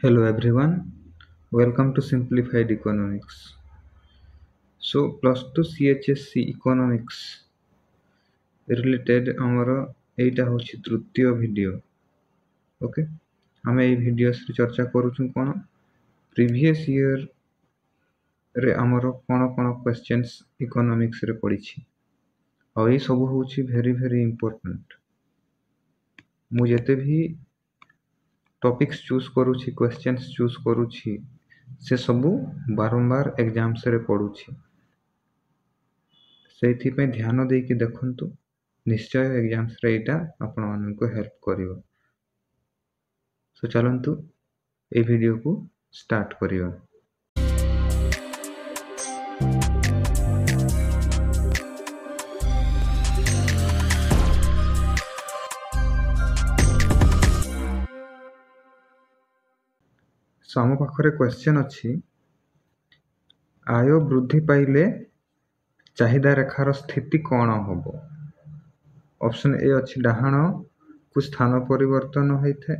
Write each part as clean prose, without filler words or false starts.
Hello everyone, welcome to Simplified Economics. So plus 2 CHSC Economics related ଆମର ଏଇଟା ହେଉଛି ତୃତୀୟ ଭିଡ଼ିଓ। ଓକେ, ଆମେ ଏଇ ଭିଡ଼ିଓରେ ଚର୍ଚ୍ଚା କରୁଛୁ କ'ଣ ପ୍ରିଭିୟସ୍ ଇୟର୍ରେ ଆମର କ'ଣ କ୍ୱେଶ୍ଚନ୍ସ ଇକୋନୋମିକ୍ସରେ ପଡ଼ିଛି, ଆଉ ଏଇ ସବୁ ହେଉଛି ଭେରି ଇମ୍ପୋର୍ଟାଣ୍ଟ। ମୁଁ ଯେତେ ବି ଟପିକ୍ସ ଚୁଜ୍ କରୁଛି, କ୍ୱେଶ୍ଚନ୍ସ ଚୁଜ୍ କରୁଛି, ସେ ସବୁ ବାରମ୍ବାର ଏକ୍ଜାମ୍ସରେ ପଡ଼ୁଛି। ସେଇଥିପାଇଁ ଧ୍ୟାନ ଦେଇକି ଦେଖନ୍ତୁ, ନିଶ୍ଚୟ ଏକ୍ଜାମ୍ସରେ ଏଇଟା ଆପଣମାନଙ୍କୁ ହେଲ୍ପ କରିବ। ସୋ ଚାଲନ୍ତୁ এই ଭିଡ଼ିଓକୁ ଷ୍ଟାର୍ଟ କରିବା। ସୋ ଆମ ପାଖରେ କ୍ୱେଶ୍ଚନ୍ ଅଛି, ଆୟ ବୃଦ୍ଧି ପାଇଲେ ଚାହିଦା ରେଖାର ସ୍ଥିତି କ'ଣ ହେବ? ଅପସନ୍ ଏ ଅଛି ଡାହାଣକୁ ସ୍ଥାନ ପରିବର୍ତ୍ତନ ହୋଇଥାଏ,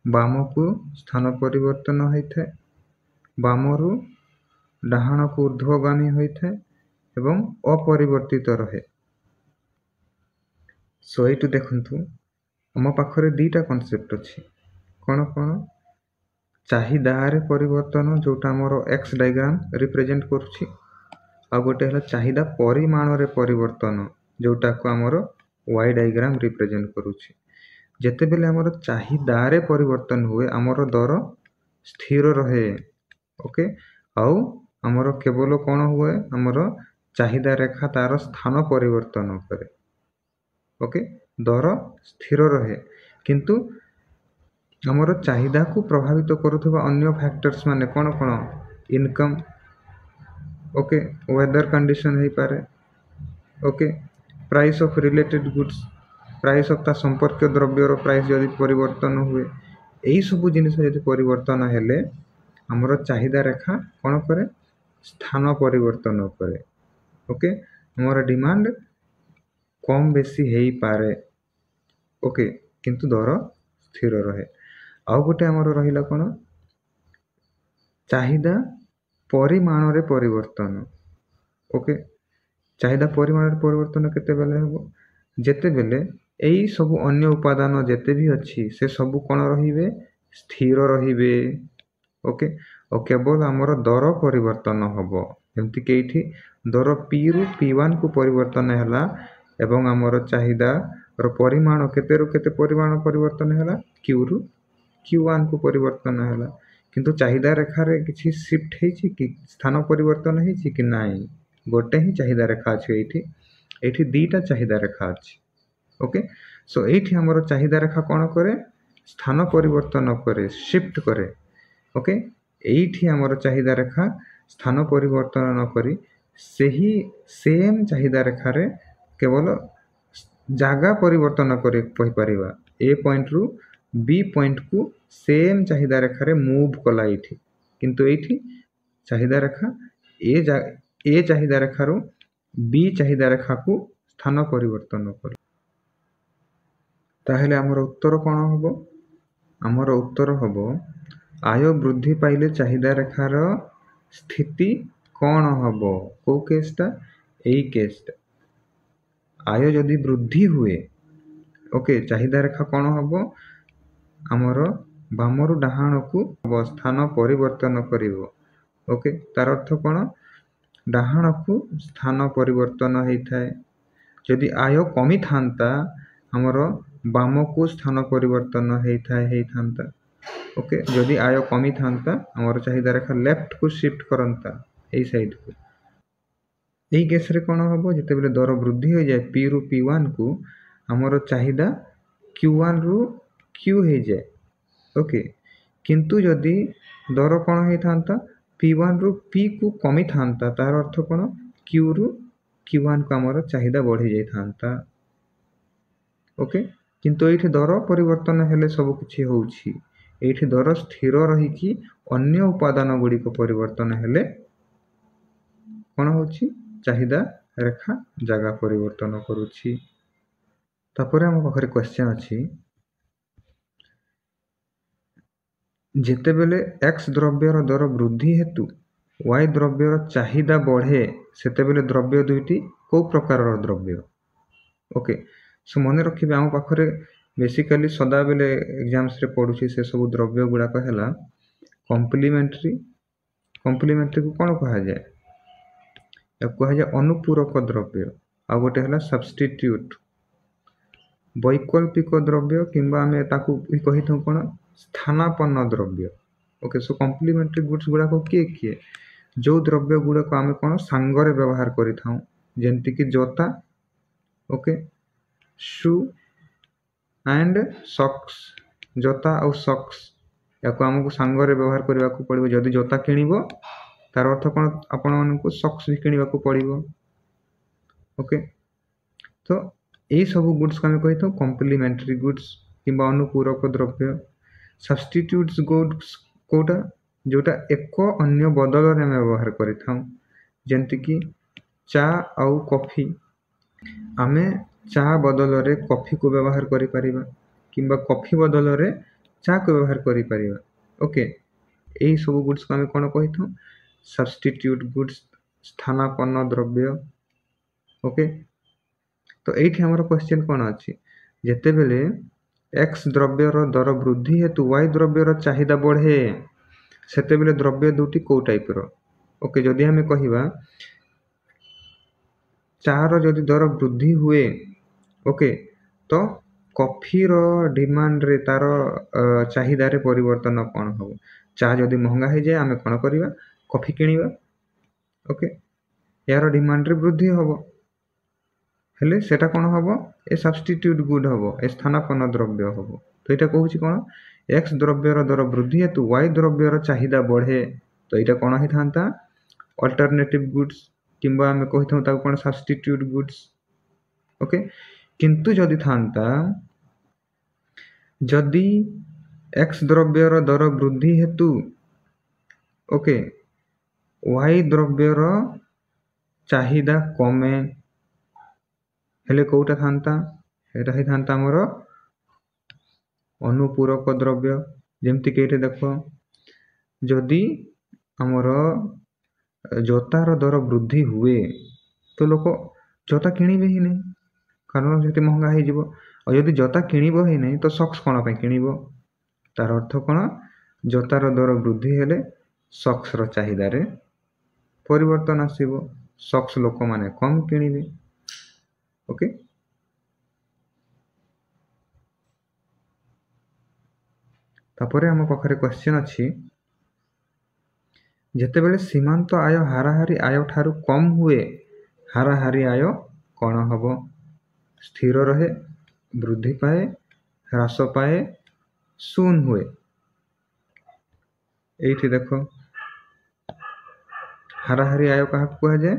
ବାମକୁ ସ୍ଥାନ ପରିବର୍ତ୍ତନ ହୋଇଥାଏ, ବାମରୁ ଡାହାଣକୁ ଊର୍ଦ୍ଧ୍ୱଗାମୀ ହୋଇଥାଏ ଏବଂ ଅପରିବର୍ତ୍ତିତ ରହେ। ସୋ ଏଇଠୁ ଦେଖନ୍ତୁ, ଆମ ପାଖରେ ଦୁଇଟା କନସେପ୍ଟ ଅଛି। କ'ଣ ଚାହିଦାରେ ପରିବର୍ତ୍ତନ, ଯେଉଁଟା ଆମର ଏକ୍ସ ଡାଇଗ୍ରାମ ରିପ୍ରେଜେଣ୍ଟ କରୁଛି, ଆଉ ଗୋଟେ ହେଲା ଚାହିଦା ପରିମାଣରେ ପରିବର୍ତ୍ତନ, ଯେଉଁଟାକୁ ଆମର ୱାଇ ଡାଇଗ୍ରାମ ରିପ୍ରେଜେଣ୍ଟ କରୁଛି। ଯେତେବେଳେ ଆମର ଚାହିଦାରେ ପରିବର୍ତ୍ତନ ହୁଏ, ଆମର ଦର ସ୍ଥିର ରହେ। ଓକେ, ଆଉ ଆମର କେବଳ କ'ଣ ହୁଏ, ଆମର ଚାହିଦା ରେଖା ତାର ସ୍ଥାନ ପରିବର୍ତ୍ତନ କରେ। ଓକେ, ଦର ସ୍ଥିର ରହେ, କିନ୍ତୁ ଆମର ଚାହିଦାକୁ ପ୍ରଭାବିତ କରୁଥିବା ଅନ୍ୟ ଫ୍ୟାକ୍ଟର୍ସ ମାନେ କ'ଣ ଇନକମ୍, ଓକେ, ୱେଦର କଣ୍ଡିସନ୍ ହେଇପାରେ, okay, price of related goods, price of ତା ସମ୍ପର୍କୀୟ ଦ୍ରବ୍ୟର ପ୍ରାଇସ୍ ଯଦି ପରିବର୍ତ୍ତନ ହୁଏ, ଏଇସବୁ ଜିନିଷ ଯଦି ପରିବର୍ତ୍ତନ ହେଲେ ଆମର ଚାହିଦା ରେଖା କ'ଣ କରେ, ସ୍ଥାନ ପରିବର୍ତ୍ତନ କରେ। ଓକେ, ଆମର ଡିମାଣ୍ଡ କମ୍ ବେଶୀ ହେଇପାରେ, ଓକେ, କିନ୍ତୁ ଦର ସ୍ଥିର ରହେ। ଆଉ ଗୋଟେ ଆମର ରହିଲା କ'ଣ, ଚାହିଦା ପରିମାଣରେ ପରିବର୍ତ୍ତନ। ଓକେ, ଚାହିଦା ପରିମାଣରେ ପରିବର୍ତ୍ତନ କେତେବେଳେ ହେବ, ଯେତେବେଳେ ଏଇ ସବୁ ଅନ୍ୟ ଉପାଦାନ ଯେତେ ବି ଅଛି ସେ ସବୁ କ'ଣ ରହିବେ, ସ୍ଥିର ରହିବେ। ଓକେ, ଆଉ କେବଳ ଆମର ଦର ପରିବର୍ତ୍ତନ ହେବ। ଯେମିତିକି ଏଇଠି ଦର P ରୁ P1କୁ ପରିବର୍ତ୍ତନ ହେଲା ଏବଂ ଆମର ଚାହିଦାର ପରିମାଣ କେତେରୁ କେତେ ପରିମାଣ ପରିବର୍ତ୍ତନ ହେଲା, Qରୁ Q1କୁ ପରିବର୍ତ୍ତନ ହେଲା। କିନ୍ତୁ ଚାହିଦା ରେଖାରେ କିଛି ସିଫ୍ଟ ହେଇଛି କି, ସ୍ଥାନ ପରିବର୍ତ୍ତନ ହେଇଛି କି ନାହିଁ? ଗୋଟେ ହିଁ ଚାହିଦା ରେଖା ଅଛି ଏଇଠି ଦୁଇଟା ଚାହିଦା ରେଖା ଅଛି। ଓକେ, ସୋ ଏଇଠି ଆମର ଚାହିଦା ରେଖା କ'ଣ କରେ, ସ୍ଥାନ ପରିବର୍ତ୍ତନ କରେ, ସିଫ୍ଟ କରେ। ଓକେ, ଏଇଠି ଆମର ଚାହିଦା ରେଖା ସ୍ଥାନ ପରିବର୍ତ୍ତନ ନ କରି ସେହି ସେମ୍ ଚାହିଦା ରେଖାରେ କେବଳ ଜାଗା ପରିବର୍ତ୍ତନ କରି କହିପାରିବା। ଏ ପଏଣ୍ଟରୁ ବି ପଏଣ୍ଟକୁ ସେମ୍ ଚାହିଦା ରେଖାରେ ମୁଭ୍ କଲା ଏଇଠି, କିନ୍ତୁ ଏଇଠି ଚାହିଦା ରେଖା ଏ ଚାହିଦା ରେଖାରୁ ବି ଚାହିଦା ରେଖାକୁ ସ୍ଥାନ ପରିବର୍ତ୍ତନ କଲା। ତାହେଲେ ଆମର ଉତ୍ତର କ'ଣ ହେବ? ଆମର ଉତ୍ତର ହେବ, ଆୟ ବୃଦ୍ଧି ପାଇଲେ ଚାହିଦା ରେଖାର ସ୍ଥିତି କ'ଣ ହେବ? କେଉଁ କେସ୍ଟା? ଏଇ କେସ୍ଟା। ଆୟ ଯଦି ବୃଦ୍ଧି ହୁଏ, ଓକେ, ଚାହିଦା ରେଖା କ'ଣ ହେବ, ଆମର ବାମରୁ ଡାହାଣକୁ ସ୍ଥାନ ପରିବର୍ତ୍ତନ କରିବ। ଓକେ, ତାର ଅର୍ଥ କ'ଣ, ଡାହାଣକୁ ସ୍ଥାନ ପରିବର୍ତ୍ତନ ହେଇଥାଏ। ଯଦି ଆୟ କମିଥାନ୍ତା, ଆମର ବାମକୁ ସ୍ଥାନ ପରିବର୍ତ୍ତନ ହେଇଥାନ୍ତା। ଓକେ, ଯଦି ଆୟ କମିଥାନ୍ତା, ଆମର ଚାହିଦା ରେଖା ଲେଫ୍ଟକୁ ସିଫ୍ଟ କରନ୍ତା, ଏଇ ସାଇଡ୍କୁ। ଏଇ କେସ୍ରେ କ'ଣ ହେବ, ଯେତେବେଳେ ଦର ବୃଦ୍ଧି ହୋଇଯାଏ P ରୁ P1କୁ, ଆମର ଚାହିଦା Q1ରୁ Q ହେଇଯାଏ। ଓକେ, କିନ୍ତୁ ଯଦି ଦର କ'ଣ ହେଇଥାନ୍ତା, P1ରୁ Pକୁ କମିଥାନ୍ତା, ତାର ଅର୍ଥ କ'ଣ, Qରୁ Q1କୁ ଆମର ଚାହିଦା ବଢ଼ି ଯାଇଥାନ୍ତା। ଓକେ, କିନ୍ତୁ ଏଇଠି ଦର ପରିବର୍ତ୍ତନ ହେଲେ ସବୁ କିଛି ହେଉଛି। ଏଇଠି ଦର ସ୍ଥିର ରହିକି ଅନ୍ୟ ଉପାଦାନ ଗୁଡ଼ିକ ପରିବର୍ତ୍ତନ ହେଲେ କ'ଣ ହେଉଛି, ଚାହିଦା ରେଖା ଜାଗା ପରିବର୍ତ୍ତନ କରୁଛି। ତାପରେ ଆମ ପାଖରେ କ୍ୱେଶ୍ଚନ୍ ଅଛି, ଯେତେବେଳେ x ଦ୍ରବ୍ୟର ଦର ବୃଦ୍ଧି ହେତୁ y ଦ୍ରବ୍ୟର ଚାହିଦା ବଢ଼େ ସେତେବେଳେ ଦ୍ରବ୍ୟ ଦୁଇଟି କୋଉ ପ୍ରକାରର ଦ୍ରବ୍ୟ? ଓକେ, ସୋ ମନେ ରଖିବେ ଆମ ପାଖରେ ବେସିକାଲି ସଦାବେଳେ ଏକ୍ଜାମ୍ସରେ ପଡ଼ୁଛି ସେ ସବୁ ଦ୍ରବ୍ୟ ଗୁଡ଼ାକ ହେଲା କମ୍ପ୍ଲିମେଣ୍ଟାରୀକୁ କ'ଣ କୁହାଯାଏ? याକୁ କୁହାଯାଏ ଅନୁପୂରକ ଦ୍ରବ୍ୟ, ଆଉ ଗୋଟେ ହେଲା ସବଷ୍ଟିଟ୍ୟୁଟ୍, ବୈକଳ୍ପିକ ଦ୍ରବ୍ୟ କିମ୍ବା ଆମେ ତାକୁ କହିଥାଉ କ'ଣ ସ୍ଥାନାପନ୍ନ ଦ୍ରବ୍ୟ। ଓକେ, ସୋ କମ୍ପ୍ଲିମେଣ୍ଟାରୀ ଗୁଡ୍ସ ଗୁଡ଼ାକ କିଏ? ଯେଉଁ ଦ୍ରବ୍ୟ ଗୁଡ଼ାକ ଆମେ କ'ଣ ସାଙ୍ଗରେ ବ୍ୟବହାର କରିଥାଉ, ଯେମିତିକି ଜୋତା, ଓକେ, ସୁ ଆଣ୍ଡ ସକ୍ସ, ଜୋତା ଆଉ ସକ୍ସ, याକୁ ଆମକୁ ସାଙ୍ଗରେ ବ୍ୟବହାର କରିବାକୁ ପଡ଼ିବ। ଯଦି ଜୋତା କିଣିବ ତାର ଅର୍ଥ କ'ଣ ଆପଣମାନଙ୍କୁ ସକ୍ସ ବି କିଣିବାକୁ ପଡ଼ିବ। ଓକେ, ତ ଏଇ ସବୁ ଗୁଡ୍ସକୁ ଆମେ କହିଥାଉ କମ୍ପ୍ଲିମେଣ୍ଟାରୀ ଗୁଡ୍ସ କିମ୍ବା ଅନୁପୂରକ ଦ୍ରବ୍ୟ। ସବଷ୍ଟିଟ୍ୟୁଟ୍ସ ଗୁଡ୍ସ କୋଉଟା? ଯୋଉଟା ଏକ ଅନ୍ୟ ବଦଳରେ ଆମେ ବ୍ୟବହାର କରିଥାଉ, ଯେମିତିକି ଚା ଆଉ କଫି, ଆମେ ଚା ବଦଳରେ କଫିକୁ ବ୍ୟବହାର କରିପାରିବା କିମ୍ବା କଫି ବଦଳରେ ଚାକୁ ବ୍ୟବହାର କରିପାରିବା। ଓକେ, ଏଇ ସବୁ ଗୁଡ୍ସକୁ ଆମେ କ'ଣ କହିଥାଉ? ସବଷ୍ଟିଟ୍ୟୁଟ୍ ଗୁଡ୍ସ, ସ୍ଥାନାପନ୍ନ ଦ୍ରବ୍ୟ। ଓକେ, ତ ଏଇଠି ଆମର କ୍ୱେଶ୍ଚିନ୍ କ'ଣ ଅଛି? ଯେତେବେଳେ x ଦ୍ରବ୍ୟର ଦର ବୃଦ୍ଧି ହେତୁ y ଦ୍ରବ୍ୟର ଚାହିଦା ବଢ଼େ ସେତେବେଳେ ଦ୍ରବ୍ୟ ଦୁଇଟି କୋଉ ଟାଇପ୍ର? ଓକେ, ଯଦି ଆମେ କହିବା ଚାର ଯଦି ଦର ବୃଦ୍ଧି ହୁଏ, ଓକେ, ତ କଫିର ଡିମାଣ୍ଡରେ ତାର ଚାହିଦାରେ ପରିବର୍ତ୍ତନ କ'ଣ ହେବ? ଚା ଯଦି ମହଙ୍ଗା ହେଇଯାଏ ଆମେ କ'ଣ କରିବା? କଫି କିଣିବା। ଓକେ, ଏହାର ଡିମାଣ୍ଡରେ ବୃଦ୍ଧି ହେବ, ହେଲେ ସେଟା କ'ଣ ହେବ? ଏ ସବଷ୍ଟିଟ୍ୟୁଟ୍ ଗୁଡ୍ ହେବ, ଏ ସ୍ଥାନାପନ୍ନ ଦ୍ରବ୍ୟ ହେବ। ତ ଏଇଟା କହୁଛି କ'ଣ? x ଦ୍ରବ୍ୟର ଦର ବୃଦ୍ଧି ହେତୁ y ଦ୍ରବ୍ୟର ଚାହିଦା ବଢ଼େ, ତ ଏଇଟା କ'ଣ ହେଇଥାନ୍ତା? ଅଲ୍ଟରନେଟିଭ୍ ଗୁଡ୍ସ କିମ୍ବା ଆମେ କହିଥାଉ ତାକୁ କ'ଣ ସବଷ୍ଟିଟ୍ୟୁଟ୍ ଗୁଡ୍ସ। ଓକେ, କିନ୍ତୁ ଯଦି ଥାନ୍ତା ଯଦି x ଦ୍ରବ୍ୟର ଦର ବୃଦ୍ଧି ହେତୁ ଓକେ y ଦ୍ରବ୍ୟର ଚାହିଦା କମେ, ହେଲେ କୋଉଟା ଥାନ୍ତା? ଏଇଟା ହେଇଥାନ୍ତା ଆମର ଅନୁପୂରକ ଦ୍ରବ୍ୟ। ଯେମିତିକି ଏଇଠି ଦେଖ, ଯଦି ଆମର ଜୋତାର ଦର ବୃଦ୍ଧି ହୁଏ ତ ଲୋକ ଜୋତା କିଣିବେ ହିଁ ନାହିଁ, କାରଣ ସେଠି ମହଙ୍ଗା ହେଇଯିବ। ଆଉ ଯଦି ଜୋତା କିଣିବ ହିଁ ନାହିଁ ତ ସକ୍ସ କ'ଣ ପାଇଁ କିଣିବ? ତାର ଅର୍ଥ କ'ଣ? ଜୋତାର ଦର ବୃଦ୍ଧି ହେଲେ ସକ୍ସର ଚାହିଦାରେ ପରିବର୍ତ୍ତନ ଆସିବ, ସକ୍ସ ଲୋକମାନେ କମ୍ କିଣିବେ। ଓକେ, ତାପରେ ଆମ ପାଖରେ କ୍ୱେଶ୍ଚିନ୍ ଅଛି, ଯେତେବେଳେ ସୀମାନ୍ତ ଆୟ ହାରାହାରି ଆୟ ଠାରୁ କମ୍ ହୁଏ ହାରାହାରି ଆୟ କ'ଣ ହେବ? ସ୍ଥିର ରହେ, ବୃଦ୍ଧି ପାଏ, ହ୍ରାସ ପାଏ, ଶୂନ ହୁଏ। ଏଇଠି ଦେଖ, ହାରାହାରି ଆୟ କାହାକୁ କୁହାଯାଏ?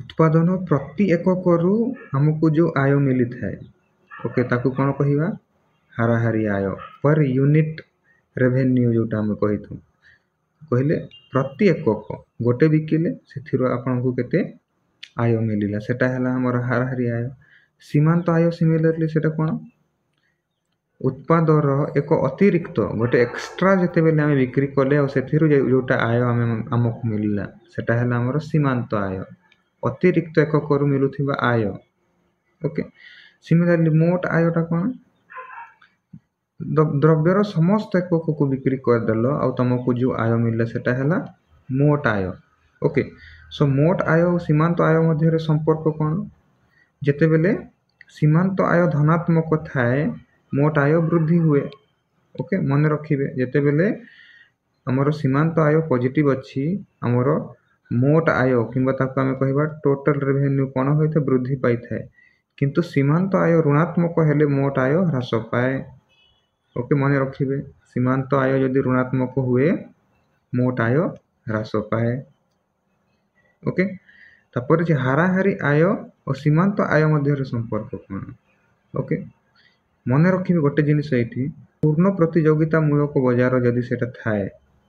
ଉତ୍ପାଦନ ପ୍ରତି ଏକକରୁ ଆମକୁ ଯେଉଁ ଆୟ ମିଳିଥାଏ, ଓକେ, ତାକୁ କ'ଣ କହିବା? ହାରାହାରି ଆୟ। ପର୍ ୟୁନିଟ୍ ରେଭେନ୍ୟୁ ଯେଉଁଟା ଆମେ କହିଥାଉ, କହିଲେ ପ୍ରତି ଏକକ ଗୋଟେ ବିକିଲେ ସେଥିରୁ ଆପଣଙ୍କୁ କେତେ ଆୟ ମିଳିଲା, ସେଟା ହେଲା ଆମର ହାରାହାରି ଆୟ। ସୀମାନ୍ତ ଆୟ ସିମିଲାରଲି ସେଟା କ'ଣ? ଉତ୍ପାଦର ଏକ ଅତିରିକ୍ତ ଗୋଟେ ଏକ୍ସଟ୍ରା ଯେତେବେଳେ ଆମେ ବିକ୍ରି କଲେ ଆଉ ସେଥିରୁ ଯେଉଁଟା ଆୟ ଆମକୁ ମିଳିଲା ସେଟା ହେଲା ଆମର ସୀମାନ୍ତ ଆୟ, ଅତିରିକ୍ତ ଏକକରୁ ମିଳୁଥିବା ଆୟ। ଓକେ, ସିମିଲାରଲି ମୋଟ ଆୟଟା କ'ଣ? ଦ୍ରବ୍ୟର ସମସ୍ତ ଏକକକୁ ବିକ୍ରି କରିଦେଲ ଆଉ ତମକୁ ଯେଉଁ ଆୟ ମିଳିଲା ସେଟା ହେଲା ମୋଟ ଆୟ। ଓକେ, ସୋ ମୋଟ ଆୟ ଆଉ ସୀମାନ୍ତ ଆୟ ମଧ୍ୟରେ ସମ୍ପର୍କ କ'ଣ? ଯେତେବେଳେ ସୀମାନ୍ତ ଆୟ ଧନାତ୍ମକ ଥାଏ ମୋଟ ଆୟ ବୃଦ୍ଧି ହୁଏ। ଓକେ, ମନେ ରଖିବେ, ଯେତେବେଳେ ଆମର ସୀମାନ୍ତ ଆୟ ପଜିଟିଭ୍ ଅଛି ଆମର ମୋଟ ଆୟ କିମ୍ବା ତାକୁ ଆମେ କହିବା ଟୋଟାଲ ରେଭେନ୍ୟୁ କ'ଣ ହୋଇଥାଏ? ବୃଦ୍ଧି ପାଇଥାଏ। କିନ୍ତୁ ସୀମାନ୍ତ ଆୟ ଋଣାତ୍ମକ ହେଲେ ମୋଟ ଆୟ ହ୍ରାସ ପାଏ। ଓକେ, ମନେ ରଖିବେ, ସୀମାନ୍ତ ଆୟ ଯଦି ଋଣାତ୍ମକ ହୁଏ ମୋଟ ଆୟ ହ୍ରାସ ପାଏ। ଓକେ, ତାପରେ ଯେ ହାରାହାରି ଆୟ ଓ ସୀମାନ୍ତ ଆୟ ମଧ୍ୟରେ ସମ୍ପର୍କ କ'ଣ? ଓକେ, ମନେ ରଖିବେ ଗୋଟେ ଜିନିଷ ଏଇଠି, ପୂର୍ଣ୍ଣ ପ୍ରତିଯୋଗିତାମୂଳକ ବଜାର ଯଦି ସେଟା ଥାଏ,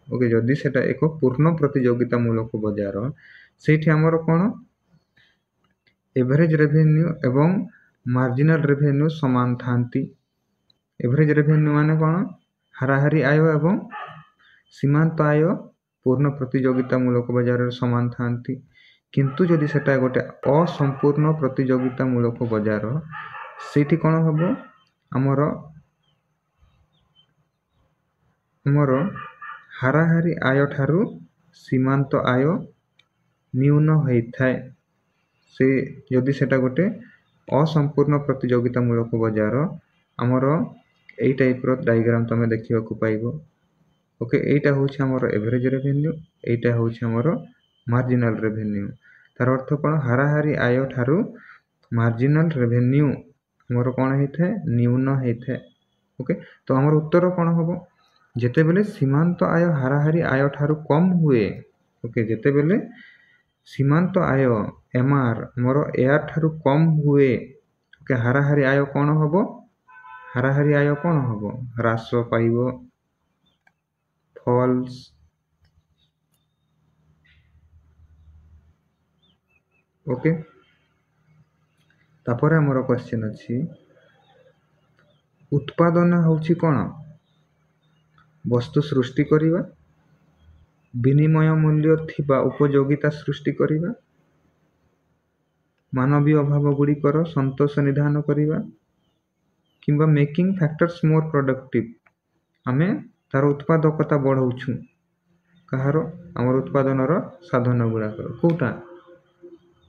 ଓକେ, ଯଦି ସେଟା ଏକ ପୂର୍ଣ୍ଣ ପ୍ରତିଯୋଗିତାମୂଳକ ବଜାର, ସେଇଠି ଆମର କ'ଣ ଏଭରେଜ ରେଭେନ୍ୟୁ ଏବଂ ମାର୍ଜିନାଲ ରେଭେନ୍ୟୁ ସମାନ ଥାନ୍ତି। एवरेज रेवेन्यू माने कौन हाराहारी आय एवं सीमांत आय पूर्ण प्रतियोगितामूलक बजार समान था किंतु जदि सेटा गोटे असंपूर्ण प्रतियोगितामूलक बजार सेठी कौन हम आमर आमर हाराहारी आय ठारू सीमांत आय न्यून होता है से जदि सेटा गोटे असंपूर्ण प्रतियोगितामूलक बजार आमर यही टाइप डायग्राम तुम देखा पाइब ओके एटा होछि हमर एवरेज रेवेन्यू एटा होछि हमर मार्जिनल रेवेन्यू तार अर्थ कोन हाराहारी आय ठारू मार्जिनल रेवेन्यू हमर कोन हेथे न्यून हेथे ओके तो हमर उत्तर कोन होबो जेते बेले सीमांत आय हाराहारी आय ठारू कम हुए ओके जेते बेले सीमांत आय एमआर हमर एआर ठारू कम हुए ओके हाराहारी आय कोन होबो हाराहारी आय कोन होबो ह्रास पाइबो फॉल्स ओके तापर हमर क्वेश्चन अछि उत्पादन होछि कोन वस्तु सृष्टि करिवा विनिमय मूल्य थिबा उपयोगिता सृष्टि करिवा मानवीय अभाव गुड़िकर संतोष निधान करिवा किंबा मेकिंग फैक्टर्स मोर प्रोडक्टिव आमे तार उत्पादकता बढ़ाउछु कहारो हमर उत्पादन रो साधन गुड़ा कोटा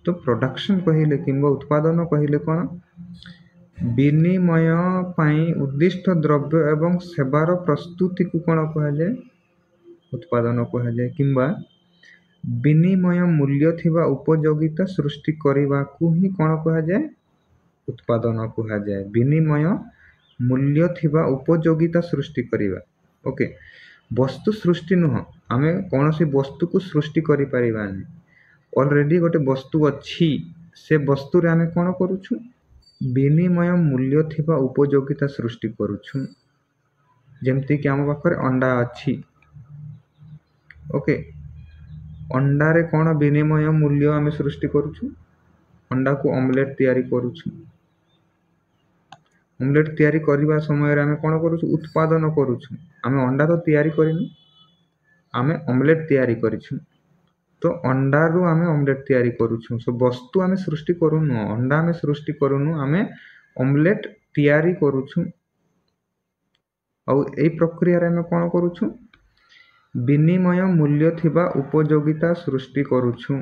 तो प्रोडक्शन कहिले किंबा उत्पादन कहिले कोन विनिमय पाई उद्दिष्ट द्रव्य एवं सेवार प्रस्तुति को कोन कहा जाय उत्पादन कहा जाय किंबा विनिमय मूल्य थिबा उपयोगिता सृष्टि करिवा को ही कोन कहा जाय उत्पादन कहा जाय विनिमय मूल्य थिबा उपयोगिता सृष्टि करिवा ओके वस्तु सृष्टि नुह आमे कोनोसी वस्तु को सृष्टि करि परिबानी ऑलरेडी गोटे वस्तु अच्छी से वस्तु रे आमे कोन करूछु विनिमय मूल्य थिबा उपयोगिता सृष्टि करूछु जेमति कि हम पाखरे अंडा अच्छी ओके अंडा रे कोन विनिमय मूल्य आमे सृष्टि करूछु अंडा को ऑमलेट तयारी करूछु ऑमलेट तयारी करबा समय रे आमे कोन करूछु उत्पादन करूछु आमे अंडा तो तयारी करिनु आमे ऑमलेट तयारी करिछु तो अंडा रु आमे ऑमलेट तयारी करूछु सो वस्तु आमे सृष्टि करूनु अंडा आमे सृष्टि करूनु आमे ऑमलेट तयारी करूछु और एई प्रक्रिया रे आमे कोन करूछु विनिमय मूल्य थिबा उपयोगिता सृष्टि करूछु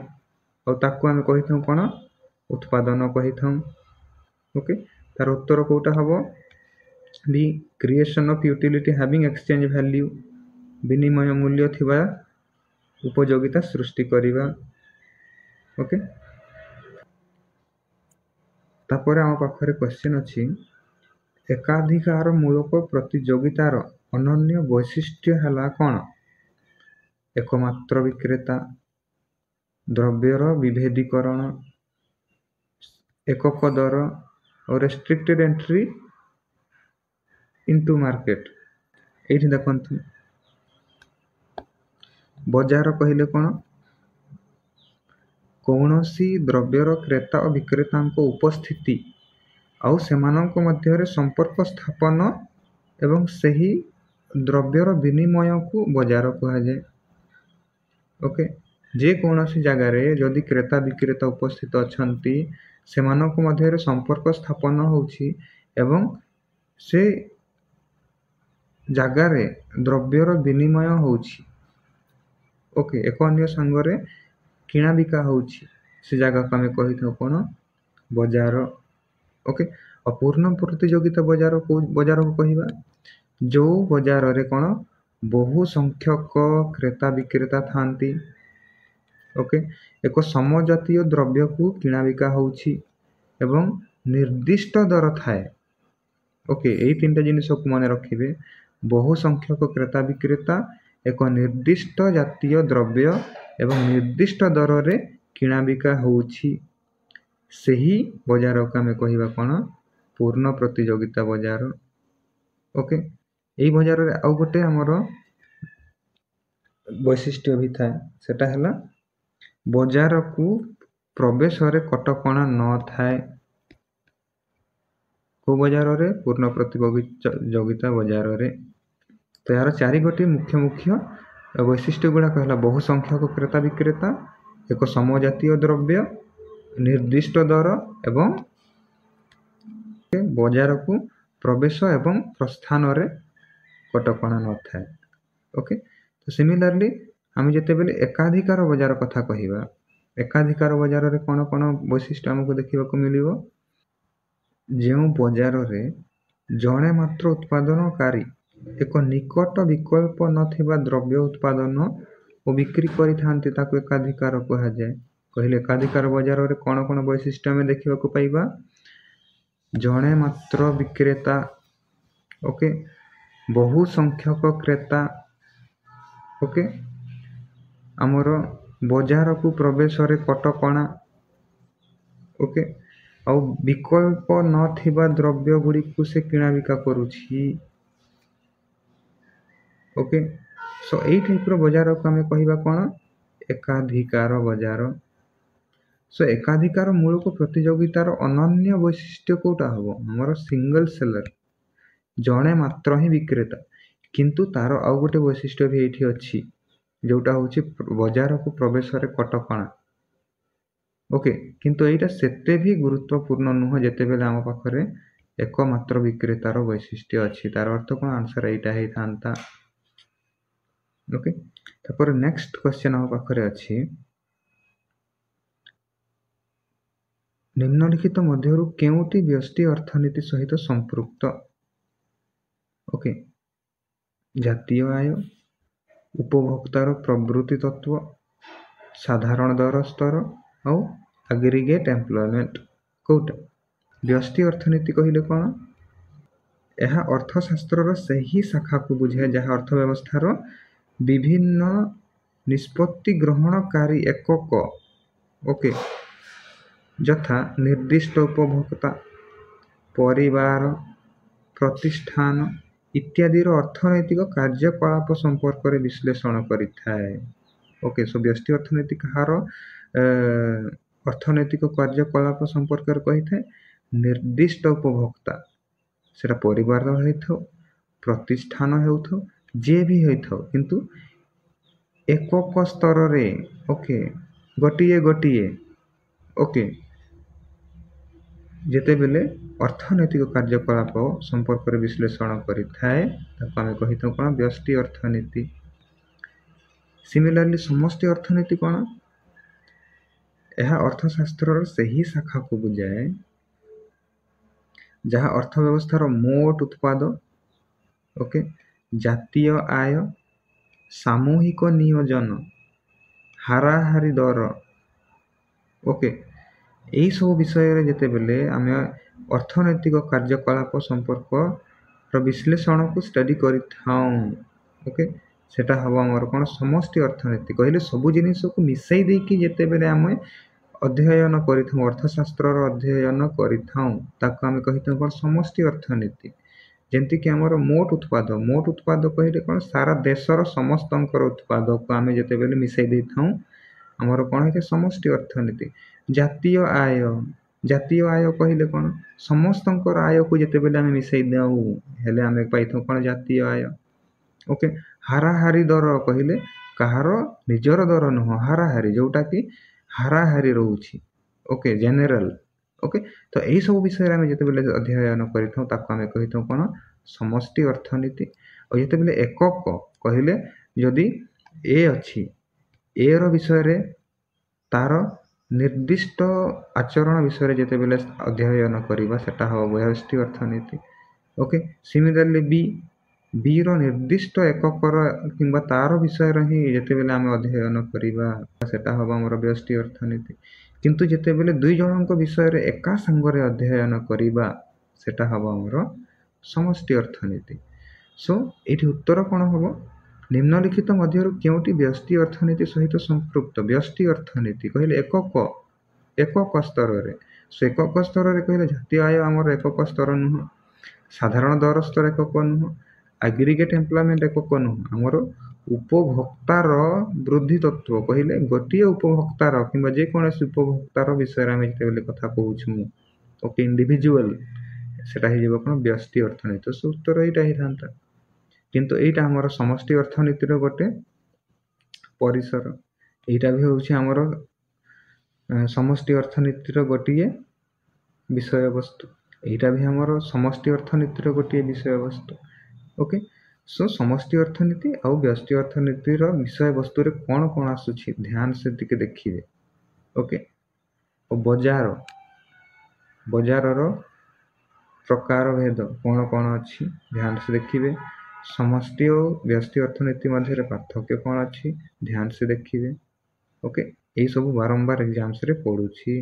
और ताकू आमे कहिथौ कोन उत्पादन कहिथौ ओके तार उत्तर कोटा हबो the creation of utility having exchange value विनिमय मूल्य थिबा उपयोगिता सृष्टि करिवा ओके तापर हम पाखरे क्वेश्चन अछि एकाधिकार मूलक प्रतियोगितार अनन्य वैशिष्ट्य हला कोन एकमात्र विक्रेता द्रव्यर विभेदीकरण एकक दर और रेस्ट्रिक्टेड एंट्री इनटू मार्केट एठी देखंतु बाजार कहिले कोन कौनसी द्रव्यर क्रेता और विक्रेता उपस्थिति आउ सेमानक मध्यरे संपर्क स्थापन एवं सही द्रव्यर विनिमय को बाजार कहा जाए ओके जे कौनसी जगह रे जदि क्रेता विक्रेता उपस्थित अछंती सेमानक मध्यरे संपर्क स्थापन होउछि एवं से जगह रे द्रव्यर विनिमय होउछि ओके एक अन्य संगरे किणा बिका होउछि से जगह को हमें कहि थौ कोन बाजार ओके अपूर्ण प्रतियोगिता बाजार को कहिबा जो बाजार रे कोन बहु संख्यक क्रेता विक्रेता थांती ओके एक समजातीय द्रव्य को किणा बिका होउछि एवं निर्दिष्ट दर थाए ओके एई तीनटा जिनिस को माने रखिबे बहु संख्यक क्रेता विक्रेता एक निर्दिष्ट जातीय द्रव्य एवं निर्दिष्ट दर रे किणा बिका होउछि सही बाजार को हमें कहिबा कोन पूर्ण प्रतियोगिता बाजार ओके एई बाजार रे आ गोटे हमर वैशिष्ट्य भी था सेटा हला बाजार को प्रवेश रे कटकणा न थाए को बजार रे पूर्ण प्रतियोगिता बजार रे। तो यार चारि गोटी मुख्य मुख्य वैशिष्ट्य गुड़ा कहला बहु संख्यक क्रेता विक्रेता, एक समजातीय द्रव्य, निर्दिष्ट दर एवं बजार को प्रवेश एवं प्रस्थान रे कटकणा न थाए। ओके, तो सिमिलरली आम जिते बेले एकाधिकार बजार कथा कहिबा, एकाधिकार बजार रे कोन कोन वैशिष्ट्य हमको देखिबा को मिलिबो। जेउ बजार रे जणे मात्र उत्पादनकारी एक निकट विकल्प नथिबा द्रव्य उत्पादन और बिक्री करि थांती ताको एकाधिकार कहा जाए। कहले एकाधिकार बजार रे कोन कोन वैशिष्ट्य हमें देखिबा को पाइबा। जणे मात्र विक्रेता, ओके, बहु संख्यक क्रेता, ओके, आमर बजार को प्रवेश रे कटकणा, ओके, आ विकल्प नथिबा द्रव्य गुडी को से किणा बिका करूछि। ओके, सो एई टाइप रो बजार को हमें कहिबा कोन एकाधिकार बजार। सो एकाधिकार मूल को प्रतियोगितार अनन्य वैशिष्ट्य कोटा हबो हमर सिंगल सेलर, जणे मात्र ही विक्रेता, किंतु तार आउ गोटे वैशिष्ट्य भी एठी अछि जोटा होछि बजार को प्रवेश रे कटकणा। ओके, किंतु एटा सेते भी गुरुत्वपूर्ण नुह जेते बेले आम पाखरे एकमात्र विक्रेतार वैशिष्ट्य अछि। तार अर्थ कोन आंसर एटा हे थांता। ओके, तापर नेक्स्ट क्वेश्चन आम पाखरे अछि, निम्नलिखित मध्यरु केउटी व्यष्टि अर्थनीति सहित संपृक्त। ओके, जातीय आय, उपभोक्तार प्रवृत्ति तत्व, साधारण दर स्तर और एग्रीगेट एम्प्लॉयमेंट। कोटा व्यष्टि अर्थनीति कहिले कोन, यह अर्थशास्त्र सही शाखा को बुझे जहाँ अर्थव्यवस्थार विभिन्न निष्पत्ति ग्रहणकारी एकक, ओके, यथा निर्दिष्ट उपभोक्ता, परिवार, प्रतिष्ठान इत्यादि अर्थनैतिक कार्यकलाप संपर्क रे विश्लेषण करिथाए। ओके, सो व्यष्टि अर्थनीति कहार अर्थनैतिक कार्यकलाप संपर्क रे कहिथाए। निर्दिष्ट उपभोक्ता सेटा परिवार हेथो, प्रतिष्ठान हेथो, जे भी हेथो, किंतु एकक स्तर रे, ओके, गोटिए गोटिए, ओके, जेते बेले अर्थनैतिक कार्यकलाप संपर्क रे विश्लेषण करिथाए ताको आमे कहिथौ कोन व्यष्टि अर्थनीति। सिमिलरली समष्टि अर्थनीति कोन, यह अर्थशास्त्र सही शाखा को बुझाए जहाँ अर्थव्यवस्थार मोट उत्पाद, ओके, जातीय आय, सामूहिक नियोजन, हाराहारी दर, ओके, यही सब विषय रे जेते बेले आमे अर्थनैतिक कार्यकलाप संपर्क विश्लेषण को स्टडी करिथाउ। ओके, सेटा हवा हमर कोन समष्टि अर्थनीति। कहले सब जिनिस को मिसई दे कि जेते बेले आमे अध्ययन करिथाउ, अर्थशास्त्र रो अध्ययन करिथाउ ताको आमे कहिथाउ कोन समष्टि अर्थनीति। जेंति कि हमर मोट उत्पाद कहले कोन सारा देशर समस्तंकर उत्पाद को आमे जेते बेले मिसई देथाउ हमर कोन हे समष्टि अर्थनीति। जातीय आय कहले कोन समस्तंकर आय को जेते बेले आमे मिसई देउ हेले आमे पाइथाउ कोन जातीय आय। ओके, हाराहारी दर कहले कहार निजर दर नुह, हाराहारी जोटा कि हाराहारी रहउछि, ओके, जनरल। ओके, तो एही सब विषय रे आमे जेते बेले अध्ययन करिथाउ ताको आमे कहिथाउ कोन समष्टि अर्थनीति। और जेते बेले एकक कहले जदि ए अछि, ए रो विषय रे तार निर्दिष्ट आचरण विषय रे जेते बेले अध्ययन करिबा सेटा हो व्यष्टि अर्थनीति। ओके, सिमिलरली बी रो निर्दिष्ट एकक किंबा तार विषय रे जेते बेले आमे अध्ययन करिबा सेटा हो हमर व्यष्टि अर्थनीति। किंतु जेते बेले दुई जनक विषय रे एका संग रे अध्ययन करिबा सेटा हो हमर समष्टि अर्थनीति। सो एठी उत्तर कोन होबो, निम्नलिखित मध्यरु केउटी व्यष्टि अर्थनीति सहित संपृक्त। व्यष्टि अर्थनीति कहले एकक स्तर रे, सो एकक स्तर रे कहले जातीय आय हमर एकक स्तर नुह, साधारण दर स्तर एकक नुह, एग्रीगेट एम्प्लॉयमेंट एकक नुह, हमर उपभोक्तार वृद्धि तत्व कहले गोटिए उपभोक्तार किंबा जे कोनोसी उपभोक्तार विषय रे आमे जेते बेले कथा कहउछु। ओके, इंडिविजुअल ସେଟା ହେଇଯିବ କ'ଣ ବ୍ୟଷ୍ଟି ଅର୍ଥନୀତି। ତ ଉତ୍ତର ଏଇଟା ହେଇଥାନ୍ତା। କିନ୍ତୁ ଏଇଟା ଆମର ସମଷ୍ଟି ଅର୍ଥନୀତିର ଗୋଟେ ପରିସର। ଏଇଟା ବି ହେଉଛି ଆମର ସମଷ୍ଟି ଅର୍ଥନୀତିର ଗୋଟିଏ ବିଷୟବସ୍ତୁ। ଏଇଟା ବି ଆମର ସମଷ୍ଟି ଅର୍ଥନୀତିର ଗୋଟିଏ ବିଷୟବସ୍ତୁ। ଓକେ, ସୋ ସମଷ୍ଟି ଅର୍ଥନୀତି ଆଉ ବ୍ୟଷ୍ଟି ଅର୍ଥନୀତିର ବିଷୟବସ୍ତୁରେ କ'ଣ କ'ଣ ଆସୁଛି ଧ୍ୟାନ ସେ ଟିକେ ଦେଖିବେ। ଓକେ, ଓ ବଜାରର ପ୍ରକାର ଭେଦ କ'ଣ କ'ଣ ଅଛି ଧ୍ୟାନ ସେ ଦେଖିବେ। ସମଷ୍ଟି ଓ ବ୍ୟଷ୍ଟି ଅର୍ଥନୀତି ମଧ୍ୟରେ ପାର୍ଥକ୍ୟ କ'ଣ ଅଛି ଧ୍ୟାନ ସେ ଦେଖିବେ। ଓକେ, ଏଇସବୁ ବାରମ୍ବାର ଏକ୍ଜାମ୍ସରେ ପଡ଼ୁଛି।